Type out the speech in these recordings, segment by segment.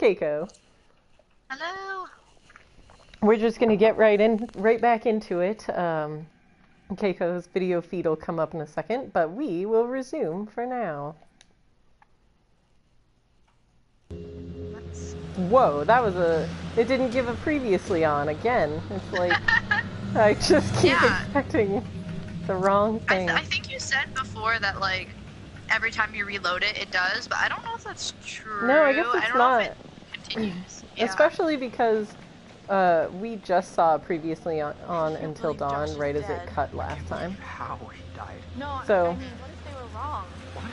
Keiko. Hello. We're just gonna get right back into it. Keiko's video feed will come up in a second, but we will resume for now. Whoa, that was it didn't give a previously on again. It's like, I just keep expecting the wrong thing. I think you said before that, like, every time you reload it, it does, but I don't know if that's true. No, I guess it's I don't not. know if it continues. Yeah. Especially because we just saw previously on Until Dawn right as it cut last time. How he died. No, so, I mean, what if they were wrong? What?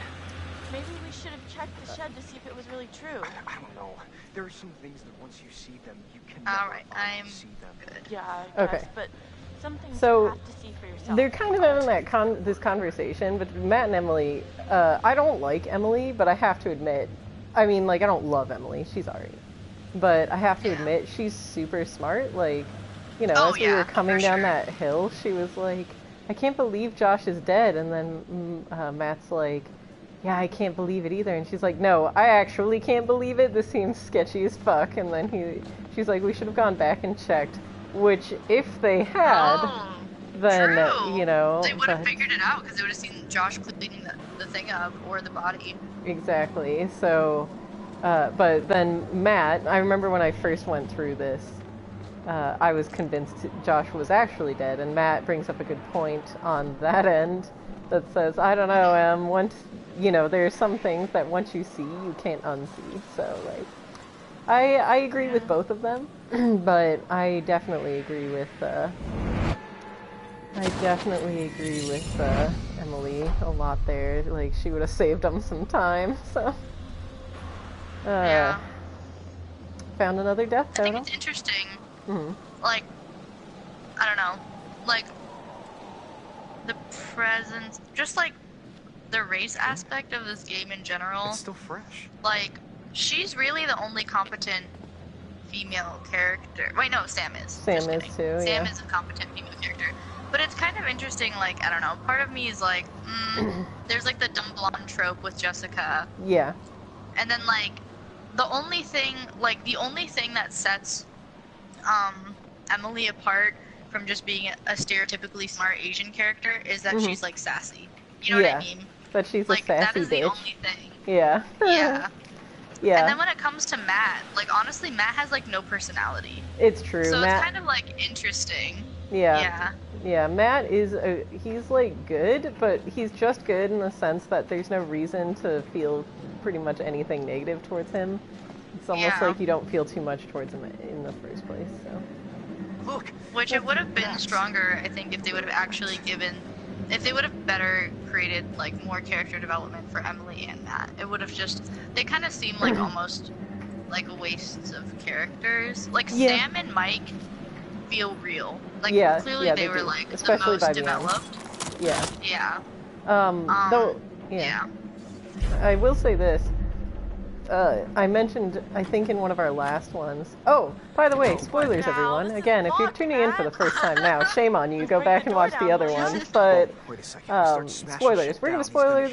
Maybe we should have checked the shed to see if it was really true. I don't know. There are some things that once you see them, you can Alright, never I'm see them. good. Yeah, I guess, Okay. but some things So, you have to see for yourself. they're kind of having that this conversation, but Matt and Emily, I don't like Emily, but I have to admit, I mean, like, I don't love Emily, she's alright. But I have to admit, she's super smart, like, you know, as we were coming down that hill, she was like, I can't believe Josh is dead, and then Matt's like, yeah, I can't believe it either, and she's like, no, I actually can't believe it, this seems sketchy as fuck, and then she's like, we should have gone back and checked, which, if they had, then, you know... They would have figured it out, because they would have seen Josh cleaning the thing up, or the body. Exactly, so, but then Matt, I remember when I first went through this, I was convinced Josh was actually dead, and Matt brings up a good point on that end that says, I don't know, once, you know, there's some things that once you see, you can't unsee, so, like, I agree with both of them, but I definitely agree with, Emily a lot there, like, she would have saved them some time, so, found another death total. I think it's interesting, like, I don't know, like, the presence, just like, the race aspect of this game in general. It's still fresh. Like, she's really the only competent female character. Wait, no, Sam is. Sam is too, Sam is a competent female character. But it's kind of interesting, like, I don't know, part of me is like, there's like the dumb blonde trope with Jessica. Yeah. And then, like, the only thing that sets Emily apart from just being a stereotypically smart Asian character is that she's, like, sassy. You know what I mean? But she's like, a sassy that is bitch. the only thing. Yeah. Yeah. Yeah. And then when it comes to Matt, like, honestly, Matt has, like, no personality. It's true. So Matt... it's kind of, like, interesting. Yeah. Yeah, Matt is, he's, like, good, but he's just good in the sense that there's no reason to feel pretty much anything negative towards him. It's almost like you don't feel too much towards him in the first place, so. Look! Which it would have been stronger, I think, if they would have actually if they would have better created, like, more character development for Emily and Matt. It would have they kind of seem like almost, like, wastes of characters. Like, Sam and Mike feel real. Like, clearly they were, like, especially the most developed. Yeah. Yeah. Though, yeah. I will say this. I mentioned, I think in one of our last ones. Oh, by the way, spoilers, everyone. Again, if you're tuning in for the first time now, shame on you. Go back and watch the other ones. But spoilers. We're gonna spoil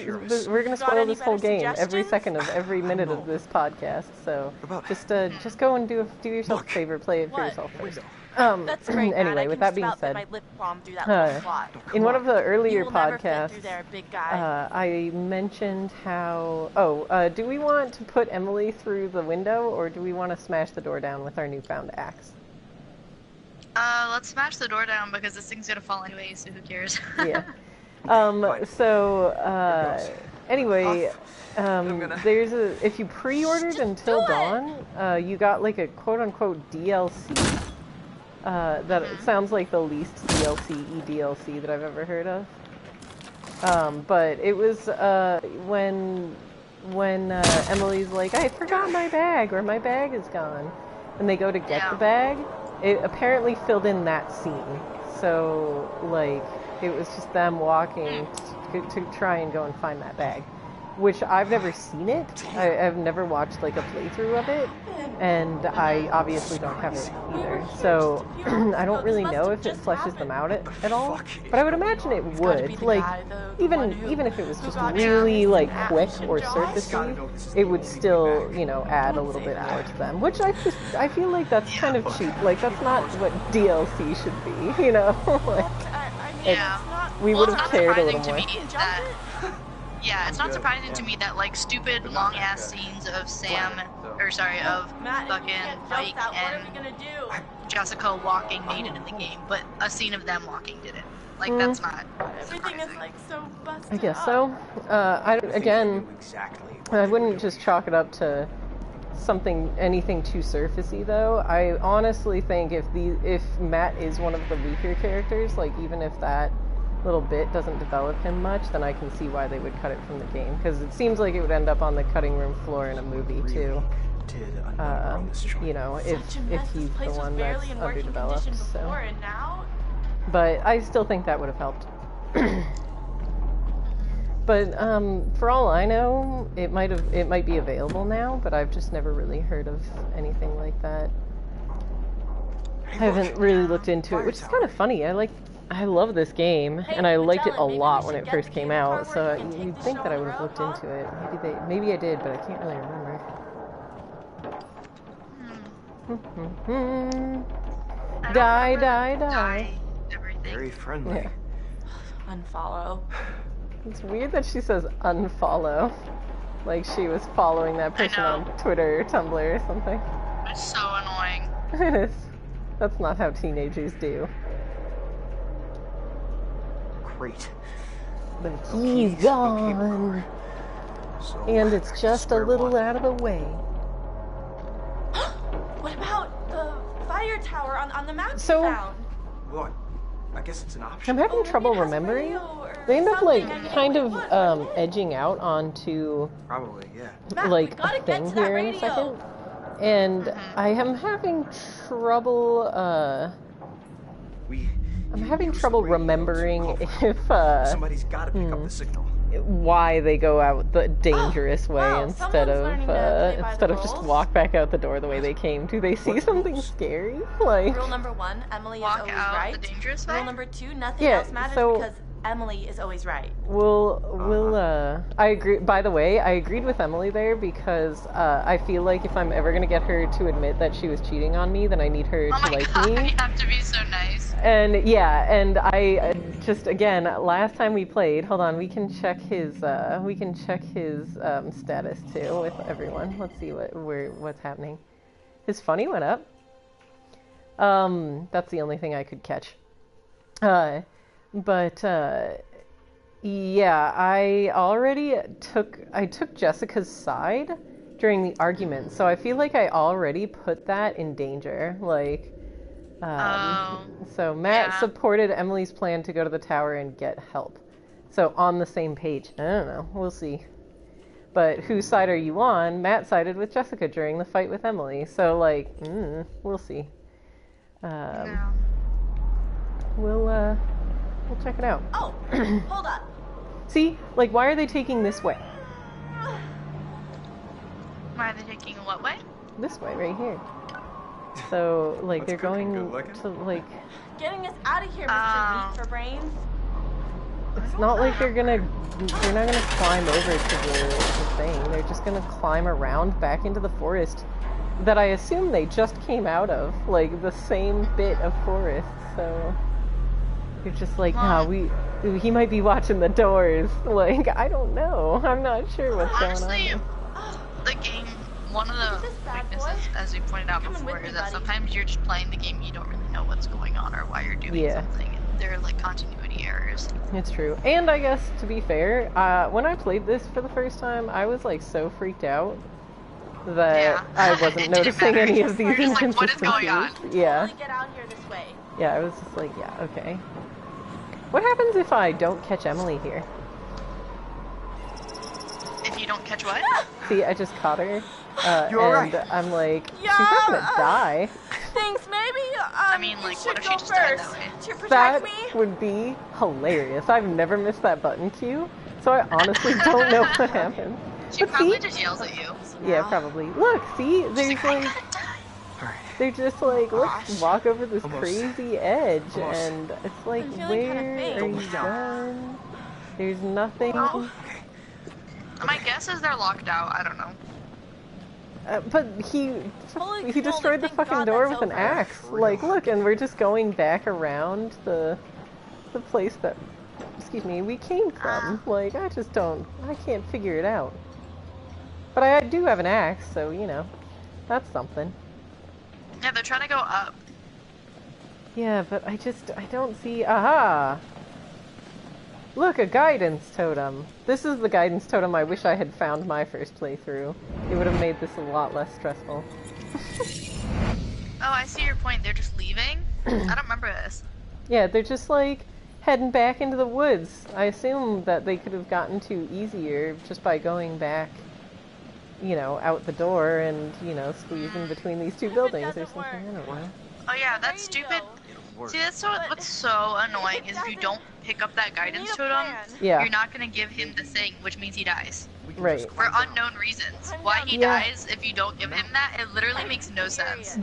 this whole game every second of every minute of this podcast. So just go and do yourself a favor, play it for yourself first. That's great, anyway, with that being said, in one of the earlier podcasts, I mentioned how, do we want to put Emily through the window, or do we want to smash the door down with our newfound axe? Let's smash the door down, because this thing's gonna fall anyway, so who cares? Yeah. Anyway, there's if you pre-ordered Until Dawn, you got, like, a quote-unquote DLC. That sounds like the least DLC that I've ever heard of. But it was when Emily's like, I forgot my bag, or my bag is gone, and they go to get the bag. It apparently filled in that scene. So, like, it was just them walking to try and go and find that bag. which I've never seen it. I've never watched like a playthrough of it, and I obviously don't have it either. So I don't really know if it fleshes them out at all. But I would imagine it would. Like even if it was just really like quick or surfacey, it would still, you know, add a little bit more to them. Which I feel like that's kind of cheap. Like that's not what DLC should be, you know? Like, Yeah. we would have cared a little more. Yeah, it's not surprising to me that like stupid long ass scenes of Sam, or sorry, of fucking Mike and Jessica walking needed in the game, but a scene of them walking didn't. Like that's not Everything is like so busted I guess up. so. I wouldn't just chalk it up to anything too surfacey though. I honestly think if Matt is one of the weaker characters, like even if that little bit doesn't develop him much, then I can see why they would cut it from the game, because it seems like it would end up on the cutting room floor in a movie too. You know, if he's the one that's underdeveloped. So, and now but I still think that would have helped. But for all I know, it might be available now, but I've just never really heard of anything like that. I haven't really looked into it, which is kind of funny. I love this game, and I liked it a lot when it first came out, so you'd think that I would have looked into it. Maybe I did, but I can't really remember. Die. Everything. Very friendly. Yeah. unfollow. It's weird that she says unfollow. Like she was following that person on Twitter or Tumblr or something. It's so annoying. It is. That's not how teenagers do. Great. But he's gone. So, And it's just a little out of the way. What about the fire tower on the map So- you found? Well, I guess it's an option. I'm having maybe trouble it has a remembering. radio or They end up like something. I mean, kind of what is it? edging out onto Probably, yeah. Matt, like we gotta a get thing to that here in a radio. second. And I am having trouble We. I'm you having use the trouble radio to remembering cover. if Somebody's got to pick up the signal. why they go out the dangerous way wow, instead someone's of learning to play by the just rules. walk back out the door the way they came. Do they see What something rules? scary? Like Rule number 1, Emily is Walk always out right. the dangerous way? Rule number 2, nothing Yeah, else matters so- because Emily is always right. I agree. By the way, I agreed with Emily there because I feel like if I'm ever gonna get her to admit that she was cheating on me, then I need her Oh to my like god, me. you have to be so nice. And yeah, and I just again last time we played. Hold on, we can check his status too with everyone. Let's see what's happening. His funny went up. That's the only thing I could catch. But yeah, I took Jessica's side during the argument, so I feel like I already put that in danger. Like, so Matt supported Emily's plan to go to the tower and get help. So on the same page. I don't know. We'll see. But whose side are you on? Matt sided with Jessica during the fight with Emily. So like, we'll see. No. We'll check it out. Oh, hold up. See? Like, why are they taking this way? Why are they taking what way? This way, right here. So, like, What's they're cooking? going Good looking? to, like... Getting us out of here, Mr. Meat for Brains. It's not like they're not gonna climb over to the thing. They're just gonna climb around back into the forest that I assume they just came out of. Like, the same bit of forest, so... You're just like, nah, he might be watching the doors. Like, I don't know. I'm not sure what's Honestly, going the game, one of the this bad boy. weaknesses, as we pointed out Coming before, with me, is that buddy. sometimes you're just playing the game, you don't really know what's going on or why you're doing Yeah. something. And there are like continuity errors. on. It's true. And I guess, to be fair, when I played this for the first time, I was, like, so freaked out that Yeah. I It wasn't didn't noticing matter. any of these You're just like, inconsistencies. what is going on? Yeah. Totally get out here this way. Yeah, I was just like, yeah, okay. What happens if I don't catch Emily here? If you don't catch what? See, I just caught her, You all and right? I'm like, she's not gonna die. Thanks, maybe. I mean, you like, should what if she go just died first that way? to protect That me. would be hilarious. I've never missed that button cue. So I honestly don't know what happened. She But probably see? just yells at you. Yeah, probably. Look, see? She's There's like, I like... gotta die. Alright. They're just like, let's walk over this Almost. crazy edge, Almost. and it's like, I'm feeling kinda where faint. are you Almost down. going? There's nothing. Oh. Okay. My guess is they're locked out. I don't know. But he Holy destroyed the thank fucking God door that's with an over. axe. For real. Like, look, and we're just going back around the place that, excuse me, we came from. Like, I can't figure it out. But I do have an axe, so, you know, that's something. Yeah, they're trying to go up. Yeah, but I don't see, aha! Look, a guidance totem. This is the guidance totem I wish I had found my first playthrough. It would have made this a lot less stressful. Oh, I see your point. They're just leaving? I don't remember this. Yeah, they're just like heading back into the woods. I assume that they could have gotten to easier just by going back, you know, out the door and, you know, squeezing between these two buildings or doesn't something. I don't know. Oh yeah, that's stupid. Radio. It'll work. See, that's what's so annoying is if you don't pick up that We guidance need a totem, plan. Yeah, you're not gonna give him the thing, which means he dies. We can Right. just For climb down. unknown reasons. I'm Why down. he Yeah. dies if you don't give him that, it literally makes no sense.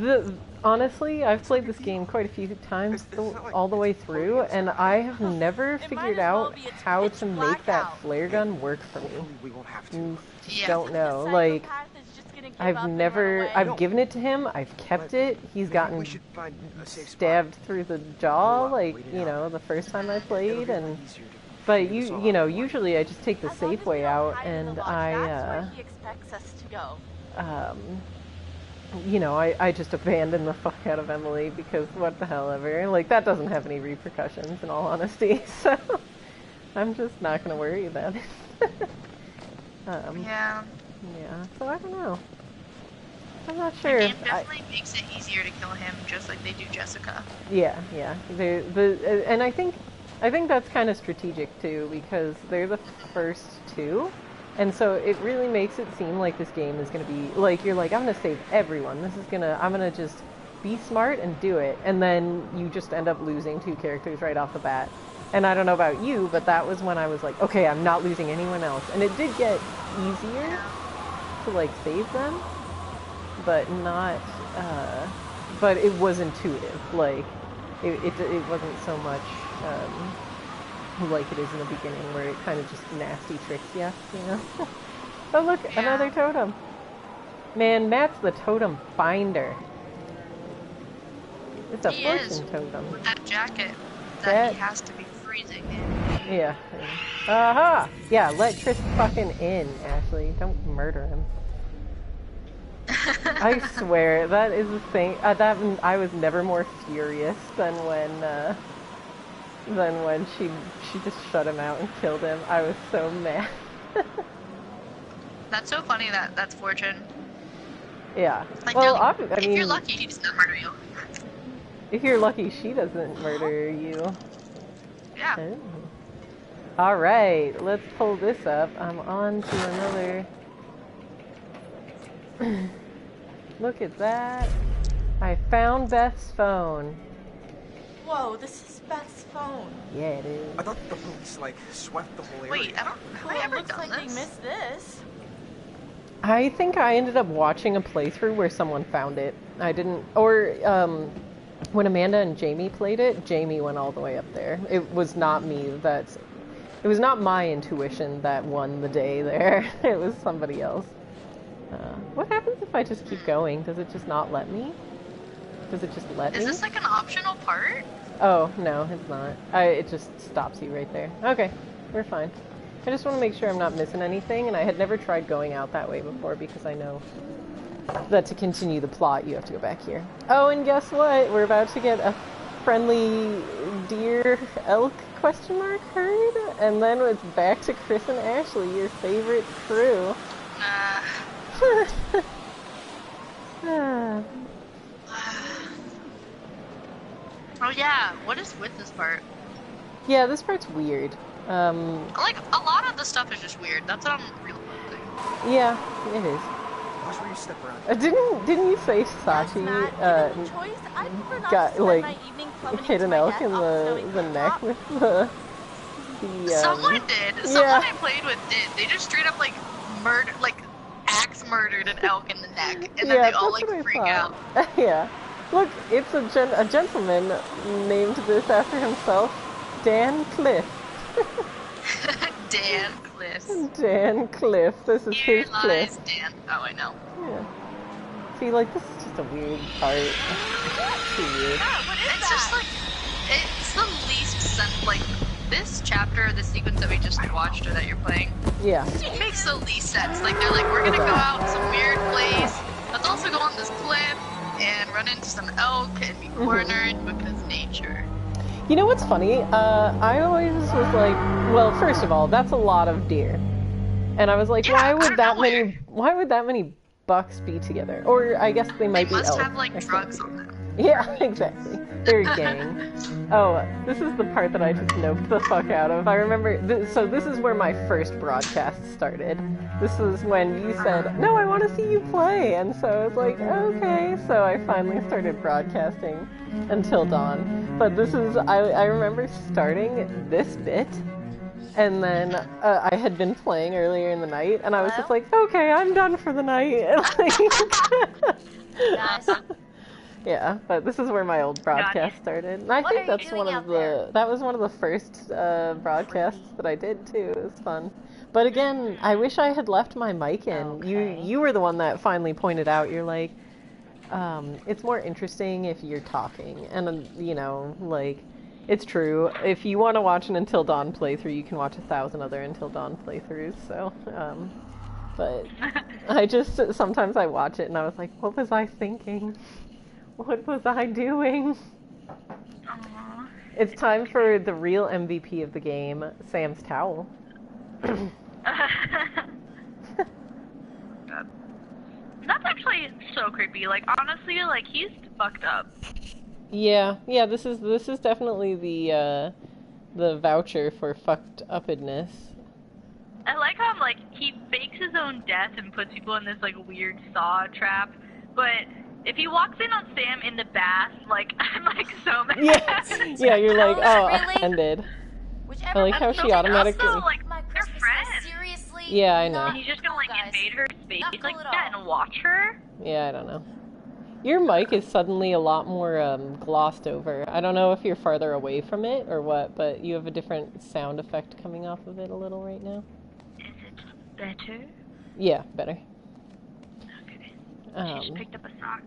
honestly, I've played this game quite a few times all the way through, and I have never It might figured as well out be. It's how pitch to make black that out. flare gun work for me. Hopefully we won't have to. Just Yeah. don't know. The Like, psychopath is just gonna give up I've and run never, away. I've No. given it to him, I've kept But it, he's maybe gotten we should find a safe spot. stabbed through the jaw, Hold on, like, wait it you out. know, the first time I It'll played, be a and, lot easier to but figure this all you know, out. usually I just take the As long safe as we way don't out, hide in the and lodge, that's where he expects us to go. you know, I just abandon the fuck out of Emily because what the hell ever. Like, that doesn't have any repercussions in all honesty, so I'm just not gonna worry about it. Yeah. Yeah, so I don't know. I'm not The sure. game definitely makes it easier to kill him, just like they do Jessica. Yeah, yeah. And I think that's kind of strategic too, because they're the first two, and so it really makes it seem like this game is gonna be like you're like, I'm gonna save everyone. I'm gonna just be smart and do it, and then you just end up losing two characters right off the bat. And I don't know about you, but that was when I was like, okay, I'm not losing anyone else, and it did get easier to like save them, but not. But it was intuitive. Like it wasn't so much like it is in the beginning, where it kind of just nasty tricks you, you know. Oh look, Yeah. another totem. Man, Matt's the totem finder. It's a He fortune is. totem. With that jacket that That- he has to be freezing in. Yeah. Aha! Yeah, let Tris fucking in, Ashley. Don't murder him. I swear, that is the thing. I was never more furious than when she just shut him out and killed him. I was so mad. That's so funny that that's Fortune. Yeah. Like, Well, if I mean, you're lucky, he does not murder you. if you're lucky, she doesn't murder you. Yeah. Oh. All right, let's pull this up. I'm on to another. Look at that. I found Beth's phone. Whoa, this is Beth's phone. Yeah, it is. I thought the police like swept the whole area. Wait, have Cool, I ever looks done like we this? missed this. I think I ended up watching a playthrough where someone found it. I didn't, or when Amanda and Jamie played it, Jamie went all the way up there. It was not me. It was not my intuition that won the day there. It was somebody else. What happens if I just keep going? Does it just not let me? Does it just let Is me? this like an optional part? Oh, no, it's not. It just stops you right there. Okay, we're fine. I just want to make sure I'm not missing anything, and I had never tried going out that way before because I know that to continue the plot, you have to go back here. Oh, and guess what? We're about to get a friendly deer elk question mark herd, and then it's back to Chris and Ashley, your favorite crew. Ah. Oh yeah, what is with this part? Yeah, this part's weird. Like, a lot of the stuff is just weird. That's what I'm realizing. Yeah, it is. Watch where you step around. Didn't you say That's Sachi not given choice. I prefer not got, to spend like, my evening plummeting hit to an my elk death in off the snowy neck top. with the Someone did. yeah. Someone I played with did. They just straight up like murdered, like axe murdered an elk in the neck, and then Yeah, they all like that's what I freak out. thought. Yeah. Look, it's a gentleman named this after himself, Dan Cliff. Dan Cliff. Dan Cliff. This is Here his lies cliff. Dan. Oh, I know. Yeah. See, like, this is just a weird part. Too weird. Yeah, what is It's that? just like it's the least sense. Like this chapter, the sequence that we just watched or that you're playing, Yeah. it makes the least sense. Like they're like, we're gonna go out in some weird place. Let's also go on this cliff and run into some elk and be cornered because nature. You know what's funny? I always was like, well, first of all, that's a lot of deer. And I was like, Yeah, why out would of that nowhere. many bucks be together? Or I guess they They might be must elk. have like I think. drugs on them. Yeah, exactly. They're a gang. Oh, this is the part that I just noped the fuck out of. I remember, so this is where my first broadcast started. This was when you said, no, I want to see you play. And so I was like, okay. So I finally started broadcasting Until Dawn. But this is, I remember starting this bit. And then I had been playing earlier in the night. And I was just like, okay, I'm done for the night. Nice. Yeah, but this is where my old broadcast started. And I What think are you that's doing one out of there? that was one of the first broadcasts that I did too. It was fun. But again, I wish I had left my mic in. Okay. You were the one that finally pointed out, you're like, it's more interesting if you're talking. And you know, like, it's true. If you want to watch an Until Dawn playthrough, you can watch 1,000 other Until Dawn playthroughs, so but I just sometimes I watch it and I was like, what was I thinking? What was I doing? Aww. It's time for the real MVP of the game, Sam's towel. That's actually so creepy. Like honestly, like he's fucked up. Yeah, this is definitely the voucher for fucked upness. I like how like he fakes his own death and puts people in this like weird saw trap, but if he walks in on Sam in the bath, like I'm like so mad. Yeah, you're like, oh, Really? offended. Whichever I like how That's she so automatically. also, like my they're Christmas friends. list, seriously? Yeah, I know. And he's just gonna like Guys. invade her space Not cool like at that all. and watch her. Yeah, I don't know. Your mic is suddenly a lot more glossed over. I don't know if you're farther away from it or what, but you have a different sound effect coming off of it a little right now. Is it better? Yeah, better. Okay. She just picked up a sock.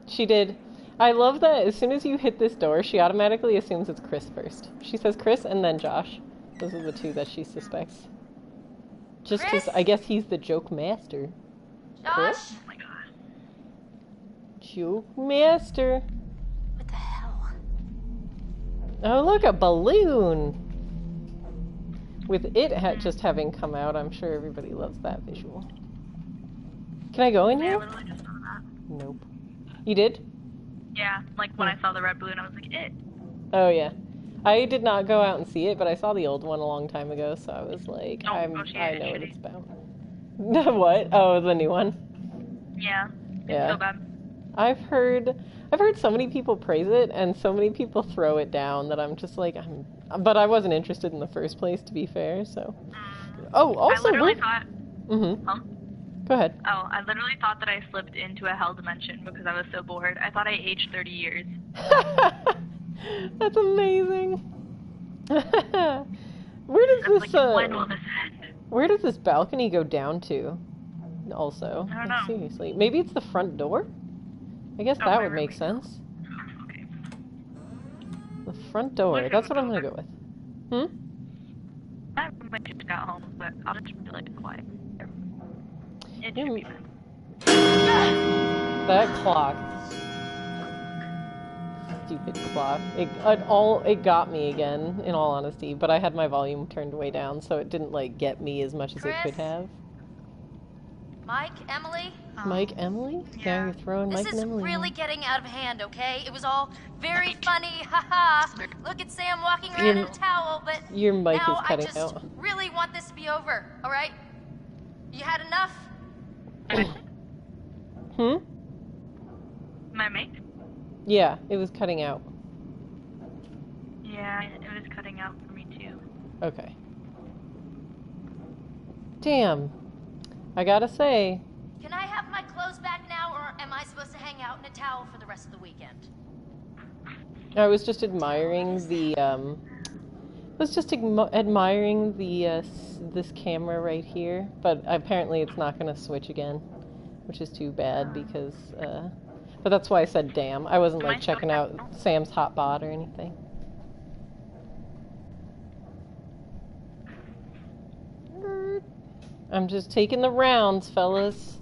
She did. I love that as soon as you hit this door, she automatically assumes it's Chris first. She says Chris and then Josh. Those are the two that she suspects. Just 'cause Chris? I guess he's the joke master. Josh? Chris? Oh my god. Joke master. What the hell? Oh, look, a balloon! With it just having come out, I'm sure everybody loves that visual. Can I go in I here? literally just saw that. Nope. You did? Yeah, like when I saw the red balloon, I was like, it. Oh, yeah. I did not go out and see it, but I saw the old one a long time ago, so I was like, Oh, I yeah, know it's what shitty. it's about. What? Oh, the new one? Yeah. It's Yeah. so bad. I've heard so many people praise it and so many people throw it down that I'm just like, but I wasn't interested in the first place, to be fair, so. Oh, also, I literally thought. Mm-hmm. Huh? Go ahead. Oh, I literally thought that I slipped into a hell dimension because I was so bored. I thought I aged 30 years. That's amazing. Where does I was this like, when will this end? where does this balcony go down to? Also, I don't like, know. seriously, maybe it's the front door. I guess Oh, that would maybe. make sense. Okay. The front door. Which That's one what I'm would gonna go go with. I might just got home, but I'll just be like quiet. It should Hmm. be fine. That clock. Stupid clock. It got me again, in all honesty, but I had my volume turned way down, so it didn't like get me as much as it could Chris? have. Mike? Emily? Mike, Emily? Yeah, yeah. you're throwing This Mike and is Emily. really getting out of hand, okay? It was all very funny, haha. Look at Sam walking around in a towel, but Your mic now is cutting I just out. really want this to be over, alright? You had enough? Hmm? My mic? Yeah, it was cutting out. Yeah, it was cutting out for me too. Okay. Damn. I gotta say, Can I have my clothes back now, or am I supposed to hang out in a towel for the rest of the weekend? I was just admiring the, admiring the, this camera right here, but apparently it's not gonna switch again, which is too bad because, but that's why I said damn. I wasn't, like, checking out Sam's hotbot or anything. I'm just taking the rounds, fellas.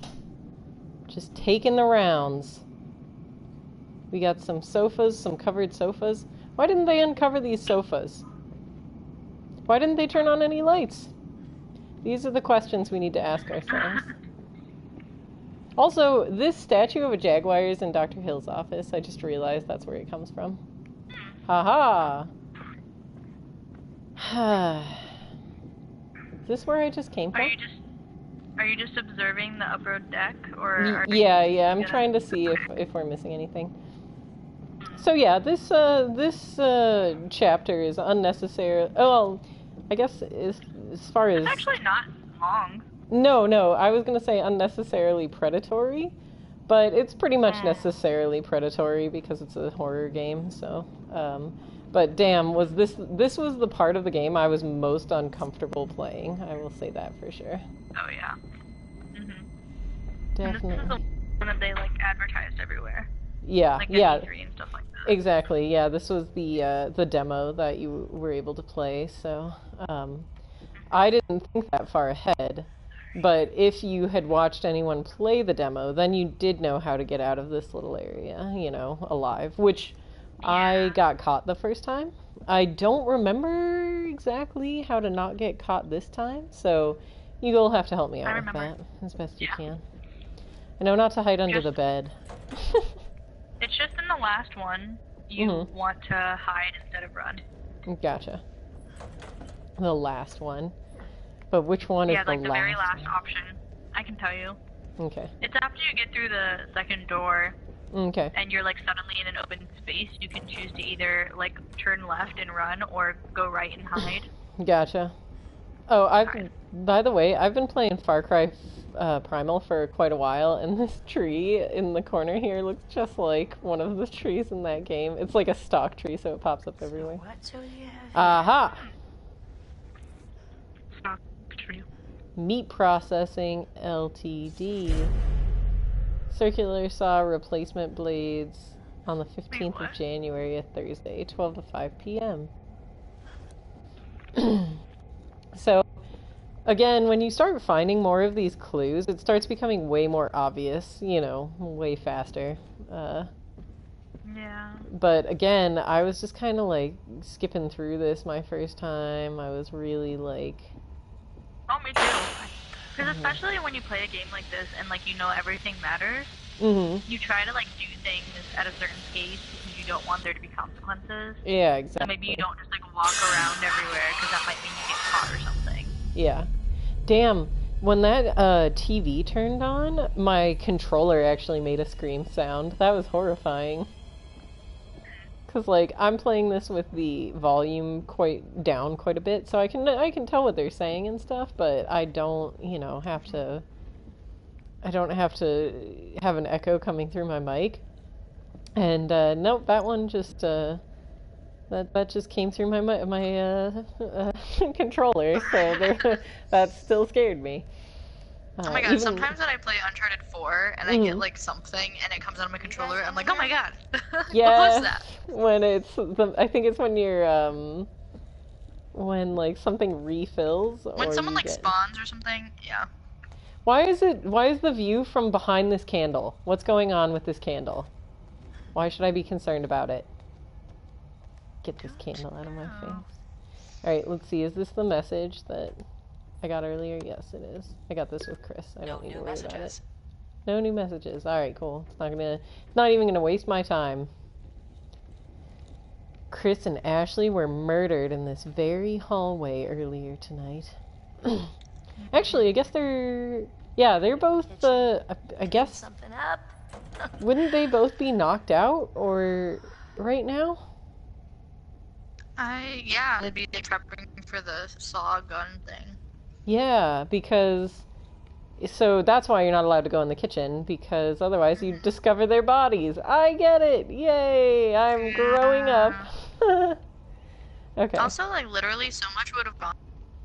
Just taking the rounds. We got some sofas, some covered sofas. Why didn't they uncover these sofas? Why didn't they turn on any lights? These are the questions we need to ask ourselves. Also, this statue of a jaguar is in Dr. Hill's office. I just realized that's where it comes from. Haha. Is this where I just came from? Are you just observing the upper deck, or? Yeah. I'm trying to see if we're missing anything. So yeah, this chapter is unnecessary. Well, I guess as far as it's actually not long. No, I was gonna say unnecessarily predatory, but it's pretty much necessarily predatory because it's a horror game. So, but damn, was this was the part of the game I was most uncomfortable playing. I will say that for sure. Oh yeah. Definitely. And this is the one that they like advertised everywhere. Yeah, like yeah. E3 and stuff like that. Exactly. Yeah, this was the demo that you were able to play. So, I didn't think that far ahead. But if you had watched anyone play the demo, then you did know how to get out of this little area, you know, alive, which I got caught the first time. I don't remember exactly how to not get caught this time, so you will have to help me out with that as best you can. I know not to hide under the bed. It's just in the last one, you want to hide instead of run. Gotcha. The last one. But which one is the last? Yeah, like the very last option. I can tell you. Okay. It's after you get through the second door. Okay. And you're like suddenly in an open space. You can choose to either like turn left and run or go right and hide. Gotcha. Oh, by the way, I've been playing Far Cry Primal for quite a while, and this tree in the corner here looks just like one of the trees in that game. It's like a stock tree, so it pops up everywhere. Aha! Meat Processing Ltd. Circular saw replacement blades on the 15th of January, a Thursday, 12 to 5 p.m. So, again, when you start finding more of these clues, it starts becoming way more obvious, you know, way faster. Yeah. But again, I was just kind of like skipping through this my first time. I was really like... Oh, me too. Because especially when you play a game like this and like you know everything matters, you try to like do things at a certain pace because you don't want there to be consequences. Yeah, exactly. So maybe you don't just like walk around everywhere because that might mean you get caught or something. Yeah. Damn. When that TV turned on, my controller actually made a scream sound. That was horrifying. Because, like, I'm playing this with the volume down quite a bit, so I can tell what they're saying and stuff, but I don't, you know, have to have an echo coming through my mic. And, nope, that one just, that just came through my controller, so that still scared me. Oh my god, sometimes when I play Uncharted 4 and I get like something and it comes out of my controller, I'm like, oh my god, yeah, what was that? When it's, I think it's when you're, when like something refills. When someone like spawns or something, yeah. Why is the view from behind this candle? What's going on with this candle? Why should I be concerned about it? Get this candle out of my face. Alright, let's see, is this the message that I got earlier? Yes, it is. I got this with Chris. I don't need to worry about it. No new messages. Alright, cool. It's not even gonna waste my time. Chris and Ashley were murdered in this very hallway earlier tonight. Actually, I guess they're both, I guess, Something up. wouldn't they both be knocked out, or, right now? Yeah, they'd be prepping for the saw gun thing. Yeah, because so that's why you're not allowed to go in the kitchen, because otherwise you discover their bodies. I get it. Yay! I'm growing up. Okay. Also, like, literally so much would have gone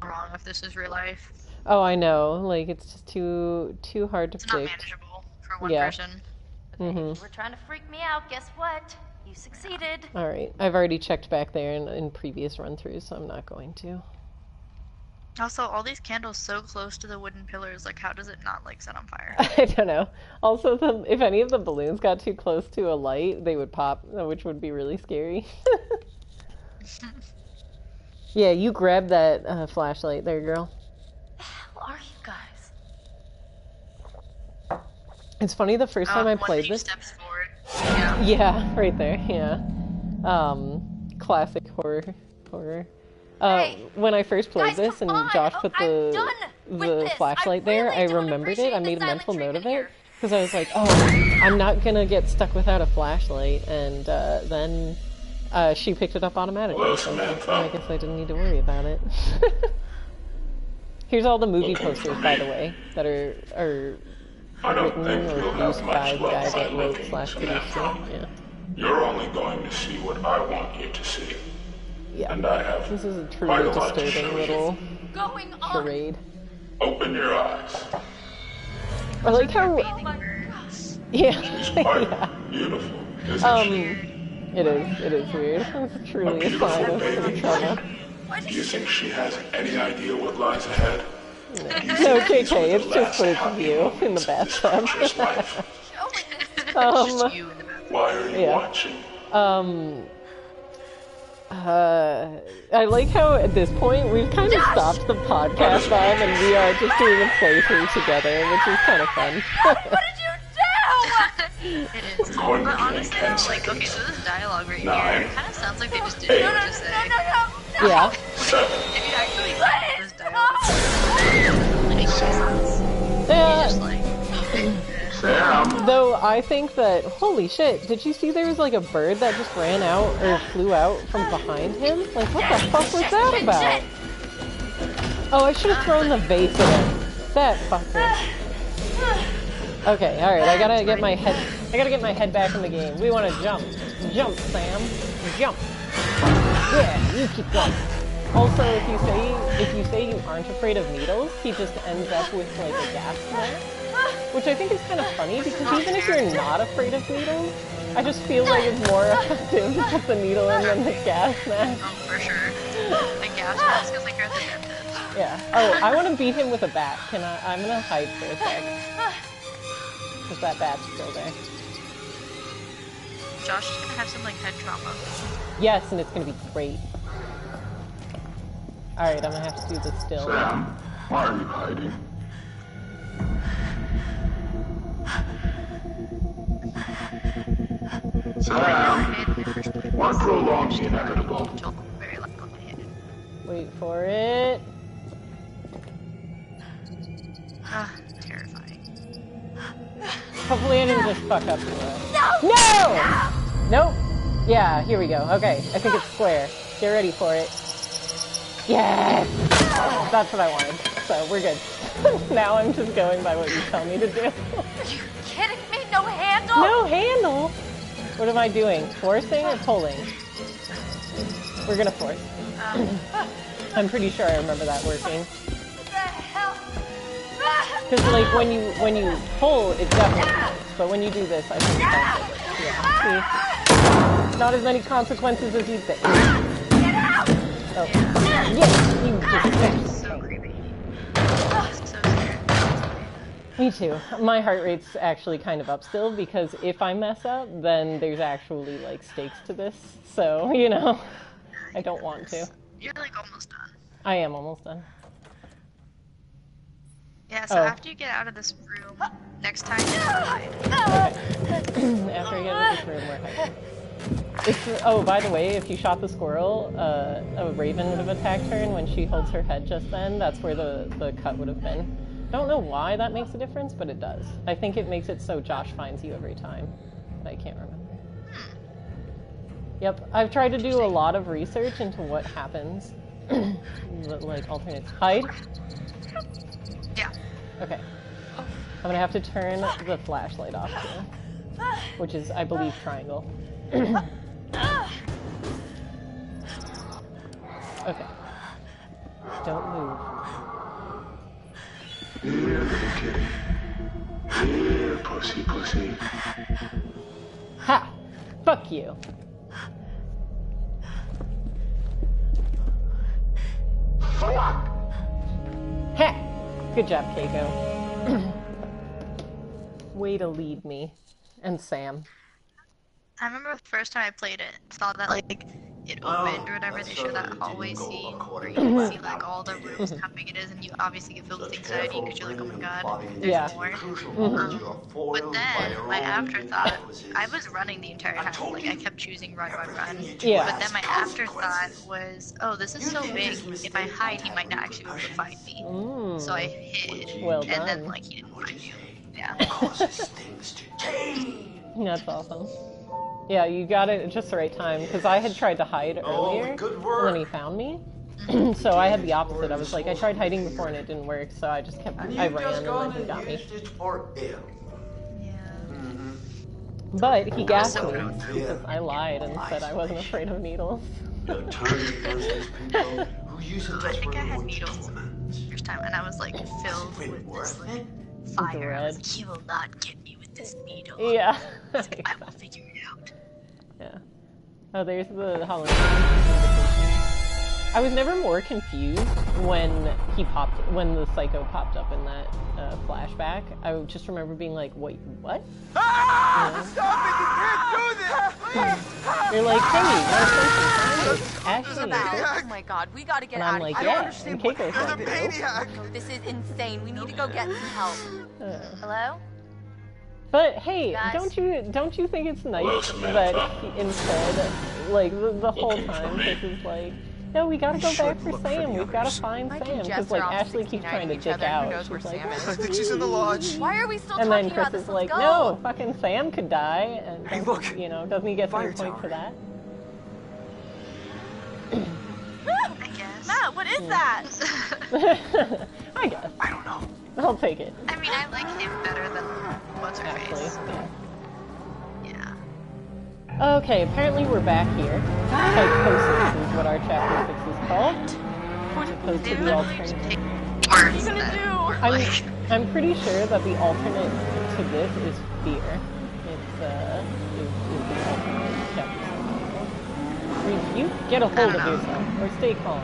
wrong if this is real life. Oh, I know. Like it's just too hard to It's not predict. manageable for one Yeah. person. You were trying to freak me out. Guess what? You succeeded. All right. I've already checked back there in previous run-throughs, so I'm not going to. Also, all these candles so close to the wooden pillars, like, how does it not, like, set on fire? I don't know. Also, if any of the balloons got too close to a light, they would pop, which would be really scary. Yeah, you grab that flashlight there, girl. Who are you guys? It's funny, the first time I One played few this... steps forward. Yeah. Yeah, right there, yeah. Classic horror. Hey, when I first played guys, this come and on. Josh Oh, put I'm done with the this. flashlight I there, really I don't remembered it. I appreciate made the a silent mental note of treatment it. here. Because I was like, oh, I'm not gonna get stuck without a flashlight. And then she picked it up automatically. Hello, So I was like, Samantha. oh, I guess I didn't need to worry about it. Here's all the movie Looking for posters, me? by the way, that are I don't written think or you'll produced have by much the luck guy by that wrote looking, / produced it. Samantha. Yeah. You're only going to see what I want you to see. Yeah. And I have This is a quite truly a lot to disturbing show little Going on. charade. Open your eyes. I like how... Oh my gosh. Yeah. She's quite Yeah. beautiful, isn't she? It is weird. It's truly a sign of some trauma. Do you think she has any idea what lies ahead? No, KK, it's just footage of you in the bathtub. Just life. Just you in the bathroom. Why are you Yeah. watching? I like how at this point we've kind of stopped the podcast vibe and we are just doing a playthrough together, which is kind of fun. What did you do? It is. Going to But honestly, take 10 though, like, okay, seconds. so this dialogue right 9, here, it kind of sounds like they just didn't know what to say. No. Yeah. 7, If you actually listen to this dialogue, like, it makes sense. Yeah. Just like, Sam. Though I think that, holy shit, did you see there was like a bird that just ran out or flew out from behind him? Like, what the fuck was that about? Oh, I should have thrown the vase at him. That fucker. Okay, alright, I gotta get my head back in the game. We wanna jump. Jump, Sam. Jump. Yeah, you keep going. Also, if you say you aren't afraid of needles, he just ends up with like a gas mask. Which I think is kind of funny because even if you're not afraid of needles, I just feel like it's more effective to put the needle in than the gas mask. oh, for sure. The gas mask is like you're at the dentist. Yeah. Oh, I want to beat him with a bat. I'm gonna hide for a sec. Because that bat's still there. Josh is gonna have some like head trauma. Yes, and it's gonna be great. Alright, I'm gonna have to do this still. Sam, why are you hiding? Sam, why prolong the inevitable? Very likely. Wait for it. Ah, terrifying. Hopefully I didn't just fuck up the No! Nope. Yeah, here we go. Okay, I think it's square. Get ready for it. Yes! That's what I wanted. So we're good. Now I'm just going by what you tell me to do. Are you kidding me? No handle? No handle! What am I doing? Forcing or pulling? We're gonna force. I'm pretty sure I remember that working. What the hell? Because like when you pull, it definitely works. But when you do this, I think it doesn't. Yeah. See? Not as many consequences as you'd think. Get out! Oh. Yes, you just So creepy. So scared. Me too. My heart rate's actually kind of up still because if I mess up, then there's actually like stakes to this. So, you know, I don't want to. You're like almost done. I am almost done. Yeah, so Oh. after you get out of this room, next time you hide. Okay. After I get out of this room, we're hiding. Oh, by the way, if you shot the squirrel, a raven would have attacked her, and when she holds her head just then, that's where the cut would have been. Don't know why that makes a difference, but it does. I think it makes it so Josh finds you every time. But I can't remember. Yep, I've tried to do a lot of research into what happens. Like alternates. Hide? Yeah. Okay. I'm gonna have to turn the flashlight off too, which is, I believe, triangle. Okay. Don't move. Here, little kitty. Here, pussy, pussy. Ha! Fuck you. Ha! Good job, Keiko. Way to lead me. And Sam. I remember the first time I played it, saw that like it opened or whatever. They show that hallway scene where you can see like all the rooms, how big it is, and you obviously get filled with anxiety because you're like, oh my god, there's Yeah. more. But then my afterthought, I was running the entire time. Like I kept choosing run. Yeah. But then my afterthought was, oh, this is so big. If I hide, he might not actually be able to find me. Mm. So I hid, Well and then done. like he didn't find me. Yeah. That's awesome. Yeah, you got it at just the right time, because I had tried to hide earlier, and then he found me. So I had the opposite. I was like, I tried hiding before and it didn't work, so I just kept, I ran and then he got me. Yeah. But he gassed me, because I lied and said I wasn't afraid of needles. I think I had needles the first time, and I was like filled with this like fire. I was like, he will not get me with this needle. Yeah. I was like, I will figure it out. Yeah. Oh, there's the Halloween. I was never more confused when when the psycho popped up in that flashback. I just remember being like, wait, what? Ah! Stop it! You can't do this! You're like, hey, it's Ashley. Oh my god, we gotta get And out I'm of like, here. yeah, and Keiko You're said, the maniac! This is insane. We need to go get some help. Hello? But hey, Guys? don't you think it's nice Hello, Samantha. that he, instead, like the whole time, Chris is like, no, we gotta go back for Sam. We've gotta find Mike Sam, and because Jess like are all Ashley keeps 69 trying to each dick other. Who out. knows where She's like, Sam is? I think she's in the lodge. Why are we still and then talking Chris about this? is Let's like, go. no, fucking Sam could die, and Hey, look, doesn't he get fire some point for tower. that? I guess. Matt, what is that? I guess. I don't know. I'll take it. I mean, I like him better than what's her Actually, face. yeah. Yeah. Okay, apparently we're back here. Psychosis is what our chapter 6 is called. As opposed to the alternative. What are you gonna do? I'm pretty sure that the alternate to this is fear. It's is the alternate chapter 6. I mean, you get a hold of yourself, or stay calm.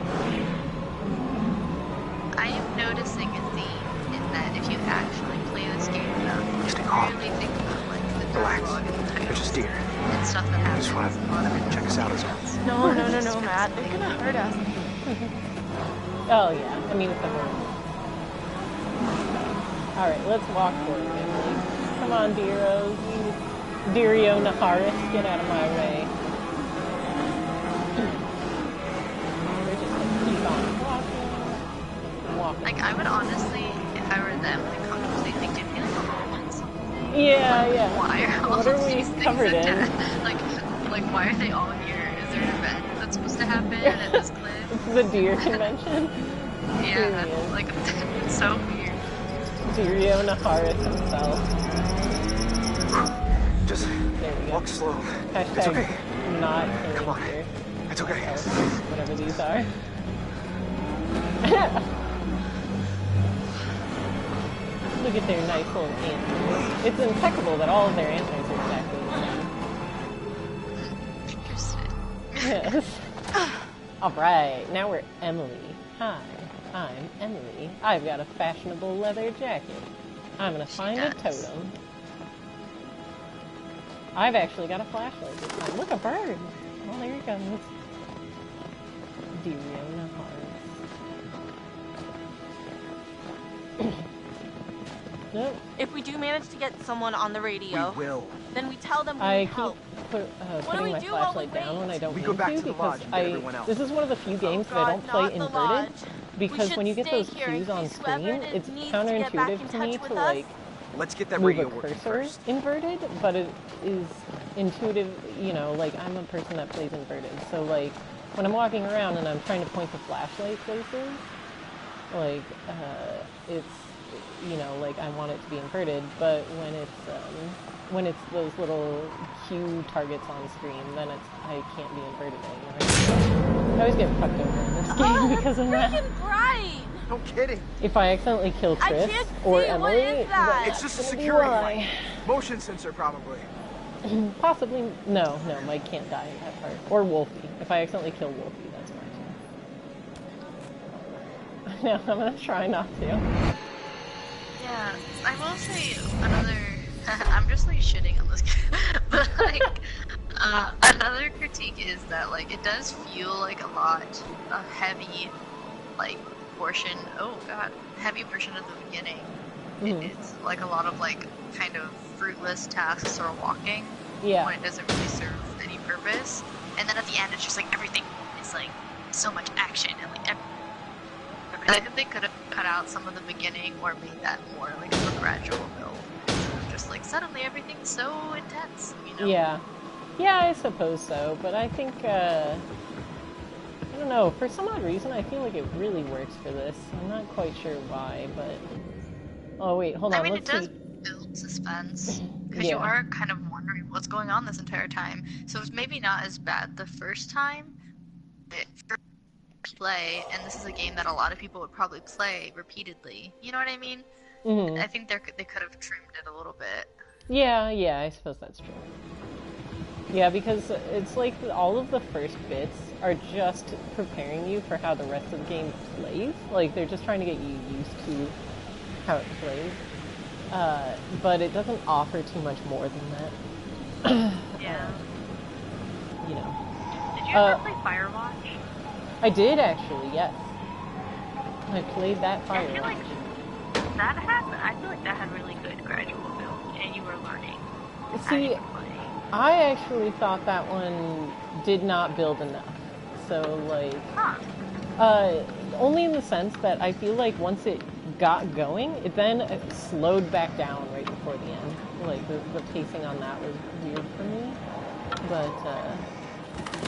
I am noticing a theme in that if you actually play this game enough, Stay you calm. really think about like the Relax. dialogue and the They're titles just deer. and stuff that happens. Just wanna in a lot of it. check us out as well. No, Matt. They're gonna hurt us. Oh yeah, I mean it's a horror. Alright, let's walk forward, Emily. Come on, Deeros. You Deerio Naharis, get out of my way. We're just gonna keep on walking. Like, I would honestly, if I were them, like, consciously think it'd be like a romance. Yeah, yeah. Why are all What are of we these things covered in? Like, why are they all here? Is there an event that's supposed to happen at this clip? It's the deer convention. Yeah, Serious. like, it's so weird. Deerio Naharis himself. Just There we go. walk slow. Hashtag It's okay. not Come on. here. It's okay. Whatever these are. Look at their nice little antlers. It's impeccable that all of their antlers are exactly the same. Interesting. Yes. Alright, now we're Emily. Hi, I'm Emily. I've got a fashionable leather jacket. I'm gonna find a does. totem. I've actually got a flashlight this time. Look, a bird! Oh, there he goes. Deerio Naharis. Nope. If we do manage to get someone on the radio, We will. then we tell them we I need keep help. putting we my do while we flashlight down when I don't We mean go back to to the because lodge and get everyone out. this is one of the few games that I don't play not the inverted lodge. because We when you should get those stay here in cues on case whoever screen, it it's needs to get back in counterintuitive to me touch to with us. like Let's get that move radio a working cursor first. inverted, but it is intuitive, you know, like I'm a person that plays inverted. So like when I'm walking around and I'm trying to point the flashlight places, Like, it's, you know, like I want it to be inverted, but when it's those little Q targets on screen, then I can't be inverted anymore. I always get fucked over in this game because of that. Freaking Brian! No kidding. If I accidentally kill I Triss can't or see, Emily, what is that? It's just a that's gonna be security why. light. Motion sensor, probably. Possibly, no, Mike can't die in that part. Or Wolfie. If I accidentally kill Wolfie, that's fine. No, I'm gonna try not to. Yeah, I will say another. I'm just like shitting on this game, but like another critique is that like it does feel like a lot of heavy, like portion. Oh god, heavy portion of the beginning. It's like a lot of like kind of fruitless tasks or walking. Yeah. When it doesn't really serve any purpose, and then at the end it's just like everything is like so much action and like. I think they could have cut out some of the beginning or made that more like of a gradual build. Just like suddenly everything's so intense, you know? Yeah. Yeah, I suppose so, but I think, I don't know, for some odd reason I feel like it really works for this. I'm not quite sure why, but... Oh wait, hold on, I mean, let's it does see. build suspense, because Yeah. you are kind of wondering what's going on this entire time. So it's maybe not as bad the first time, but for play, and this is a game that a lot of people would probably play repeatedly. You know what I mean? Mhm. I think they could have trimmed it a little bit. Yeah, I suppose that's true. Yeah, because it's like all of the first bits are just preparing you for how the rest of the game plays. Like, they're just trying to get you used to how it plays. But it doesn't offer too much more than that. Yeah. You know. Did you ever play Firewatch? I did actually, yes. I played that I feel Firewatch. like I feel like that had really good gradual build, and you were learning as you See, were playing. I actually thought that one did not build enough. So, like, only in the sense that I feel like once it got going, it then slowed back down right before the end. Like, the pacing on that was weird for me.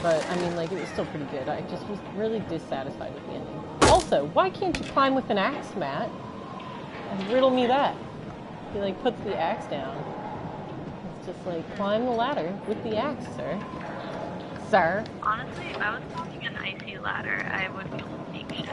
But, I mean, like, it was still pretty good. I just was really dissatisfied with the ending. Also, why can't you climb with an axe, Matt? Riddle me that. He, like, puts the axe down. It's just like, climb the ladder with the axe, sir. Sir? Honestly, if I was climbing an icy ladder, I would feel anxious.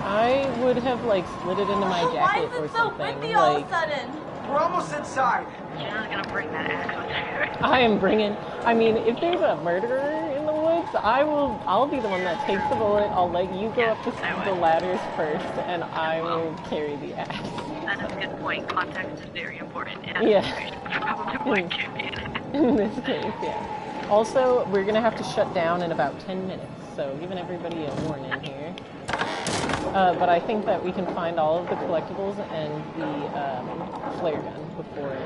I would have, like, slid it into my Why jacket is or it so something. windy all of Like, a sudden? We're almost inside. She's not gonna bring that axe with her. I am bringing, I mean, if there's a murderer in the woods, I'll be the one that takes the bullet, I'll let you go up the ladders first, and I will carry the axe. That is a good point. Context is very important. And Yeah. probably would carry an axe. In this case, yeah. Also, we're gonna have to shut down in about 10 minutes, so giving everybody a warning here. But I think that we can find all of the collectibles and the flare gun before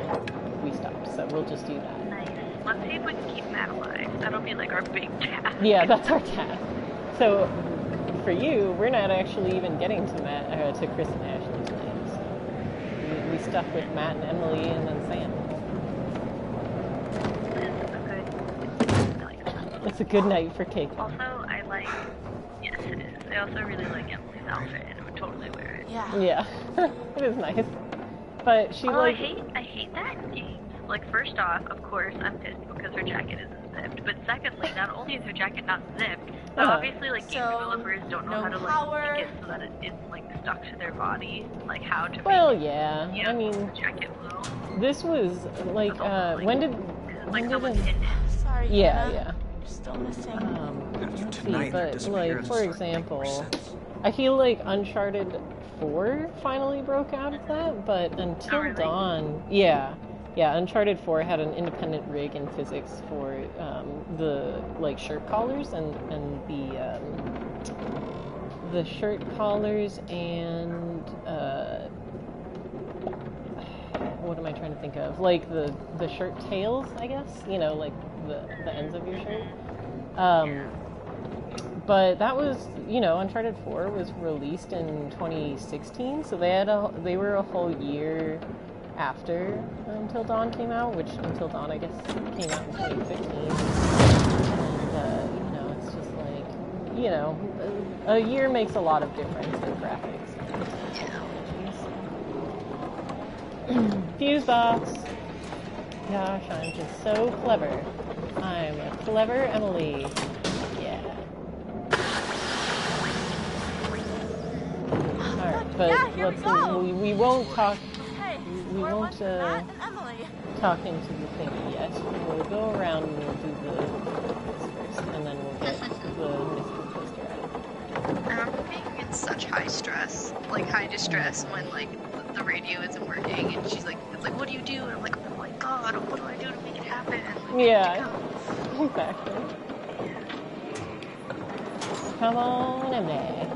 we stop, so we'll just do that. Nice. Let's see if we can keep Matt alive. That'll be like our big task. Yeah, that's our task. So, for you, we're not actually even getting to to Chris and Ashley tonight. So we stuck with Matt and Emily and then Sam. It's a good night for cake. Also, I like. Yes, it is. I also really like Emily's outfit, and would totally wear it. Yeah. Yeah, it is nice. But she Although like. I hate that in games. Like, first off, of course, I'm pissed because her jacket isn't zipped. But secondly, not only is her jacket not zipped, but obviously, like, game So, developers don't know no how to, like, power. make it so that it isn't, like, stuck to their body. Like, how to Well, make, yeah. you know, I mean, the jacket blue. this was like when did Like, when someone's did it? in it. Sorry, Yeah, Hannah. yeah. You're still missing. Let's see, Tonight, but disappearance like for started to make more example, sense. I feel like Uncharted 4 finally broke out of that, but Until really? Dawn, yeah, Uncharted 4 had an independent rig in physics for the like shirt collars and the shirt collars and what am I trying to think of? Like the shirt tails, I guess. You know, like the ends of your shirt. But that was, you know, Uncharted 4 was released in 2016, so they were a whole year after Until Dawn came out, which Until Dawn, I guess, came out in 2015. And, you know, it's just like, you know, a year makes a lot of difference in graphics. Fuse box. Gosh, I'm just so clever. I'm a clever Emily. Yeah. Alright, but Yeah, here we go. we won't talk. Hey, We score won't one for Matt and Emily. talk into the thing yet. We'll go around and we'll do the first, and then we'll get the mystical poster out. I'm being in such high stress, like high distress when like the radio isn't working, and she's like, it's like, what do you do? And I'm like, oh my god, what do I do to make it happen? And, like, Yeah, exactly. Come on in there.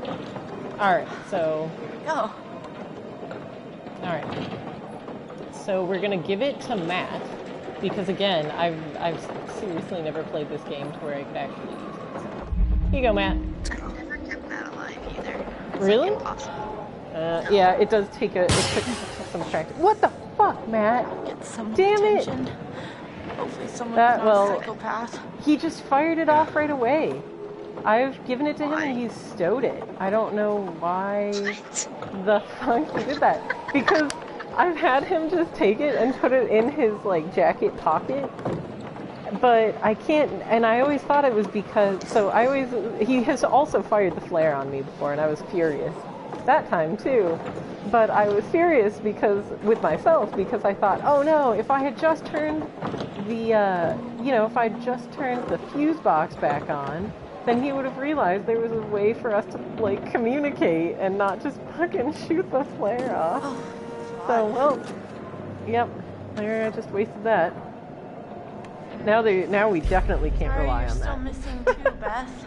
Alright, so... Go. Alright. So we're gonna give it to Matt, because again, I've seriously never played this game to where I could actually use it. So. Here you go, Matt. I've never kept that alive either. It's Really? Like impossible. Yeah, it does take it took some practice. What the fuck, Matt? Get some Damn it. attention. Hopefully someone's That- not well- a psychopath. He just fired it off right away. I've given it to him and Why? he's stowed it. I don't know why What? the fuck he did that. Because I've had him just take it and put it in his, like, jacket pocket. But I can't, and I always thought it was because, he has also fired the flare on me before and I was furious. That time too. But I was furious with myself because I thought, oh no, if I had just turned if I just turned the fuse box back on, then he would have realized there was a way for us to, like, communicate and not just fucking shoot the flare off. Oh, So, well, yep, I just wasted that. Now we definitely can't Sorry, rely you're on still that. missing too, Beth.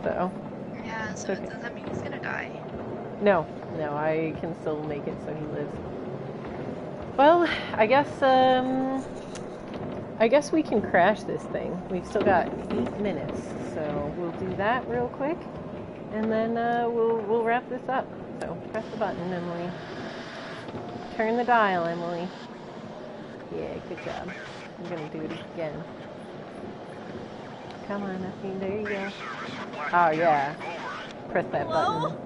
So, Yeah, so Okay. does that mean he's gonna die? no, I can still make it so he lives. Well, I guess we can crash this thing. We've still got 8 minutes, so we'll do that real quick, and then we'll wrap this up. So press the button, Emily. Turn the dial, Emily. Yeah, good job. I'm gonna do it again. Come on, Effie, there you go. Oh yeah. Press that Hello? button.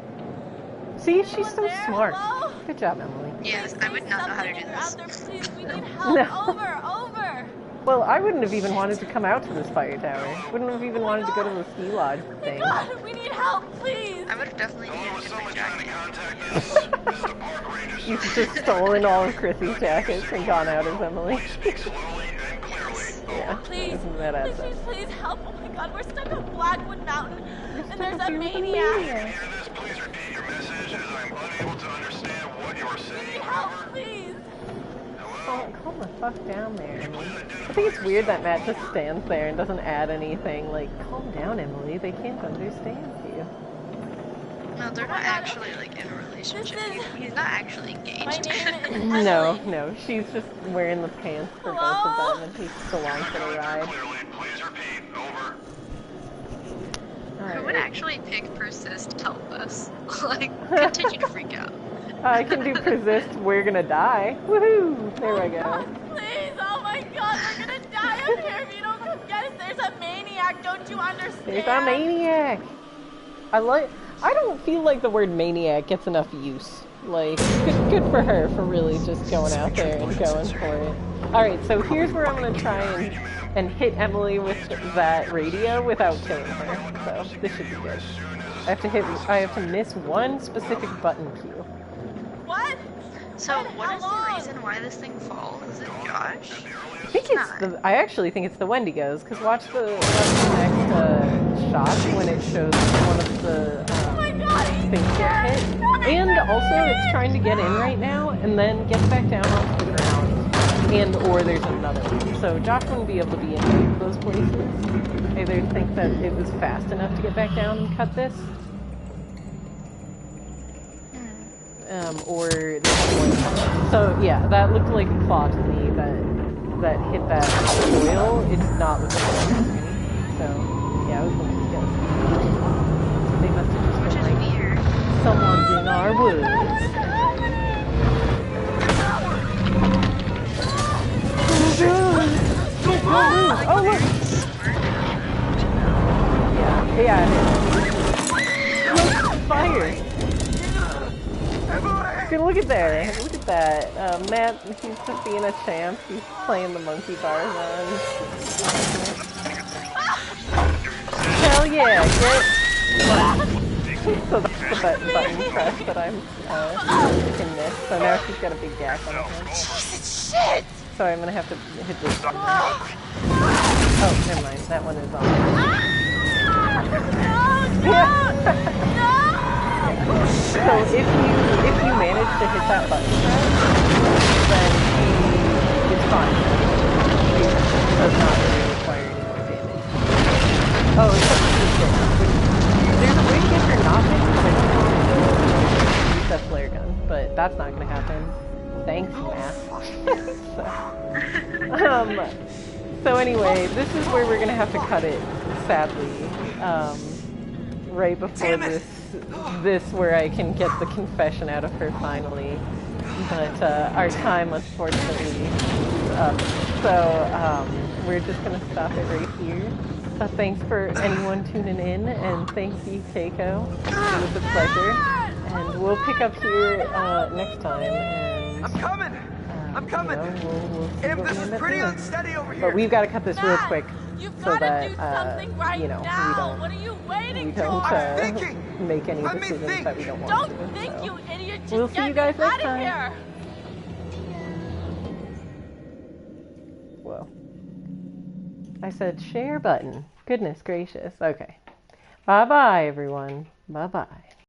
See, she's so Anyone there? smart. Hello? Good job, Emily. Yes, Please I would say not know how to something do if you're this. out there, please. We need help. No. Over. Well, I wouldn't have even wanted to come out to this fire tower. Wouldn't have even wanted to go to the ski lodge Oh my thing. god, we need help, please. I would have definitely needed a different jacket. You've just stolen all of Chrissy's jackets and gone out as Emily. Yeah, Please, isn't that please, awesome? please, please help. Oh my god, we're stuck on Blackwood Mountain. And there's a Here with the maniac. Please repeat your message as I'm unable to understand what you are We saying. need help, please. Calm the fuck down there, Emily. I think it's weird that Matt just stands there and doesn't add anything. Like, calm down, Emily. They can't understand you. No, they're not actually like in a relationship. He's not actually engaged. My name is Emily. No, she's just wearing the pants for both of them and he's along for the ride. Clearly, please repeat. Over. Who would Alright. actually pick persist to help us? Like, continue to freak out. I can do persist, we're gonna die. Woohoo! There we go. God, please, oh my god, we're gonna die up here if you don't come get us. There's a maniac, don't you understand? There's a maniac! I don't feel like the word maniac gets enough use. Like, good for her for really just going out there and going for it. Alright, so here's where I'm gonna try and hit Emily with that radio without killing her. So, this should be good. I have to miss one specific button cue. What? So, But what how is long? the reason why this thing falls? Is it Josh? I think I actually think it's the Wendigos, because watch the next shot when it shows one of the Oh my god, he's things get hit. And also it's trying to get in right now and then gets back down onto the ground. Or there's another one. So Josh wouldn't be able to be in any of those places. I either think that it was fast enough to get back down and cut this. Or there's one. So yeah, that looked like a claw to me that hit that coil. It did not look like a tree. So yeah, it was looking good. They must have just Which been is like, weird. someone's in our woods. Oh look! Yeah, Yeah. Fire. Good, look at there. Look at that. Matt, he's just being a champ. He's playing the monkey bars on. Hell yeah, get... So that's the button press that I'm in this. So now she's got a big gap on her head. Shit! So I'm gonna have to hit this button. Oh, never mind. That one is on. So if you manage to hit that button press, then he is fine. He does not really require any more damage. Oh, except for this hit. There's a way to get her not hit, but I don't know if use that flare gun. But that's not gonna happen. Thanks, Matt. So anyway, this is where we're gonna have to cut it, sadly. Right before this where I can get the confession out of her finally. But our time unfortunately is up. So we're just gonna stop it right here. Thanks for anyone tuning in, and thank you, Keiko. It was a pleasure. And we'll pick up here next time. And, I'm coming! I'm coming! You know, we'll see Em, what this we is end up pretty doing. unsteady over here. But we've got to cut this real quick You've so got that to do something right you know now. What are you we waiting don't I'm thinking. make any Let me decisions think. that we don't want Don't to. think, so. you idiot. Just We'll see get you guys me next out of time. here. Whoa. I said share button. Goodness gracious. Okay. Bye-bye, everyone. Bye-bye.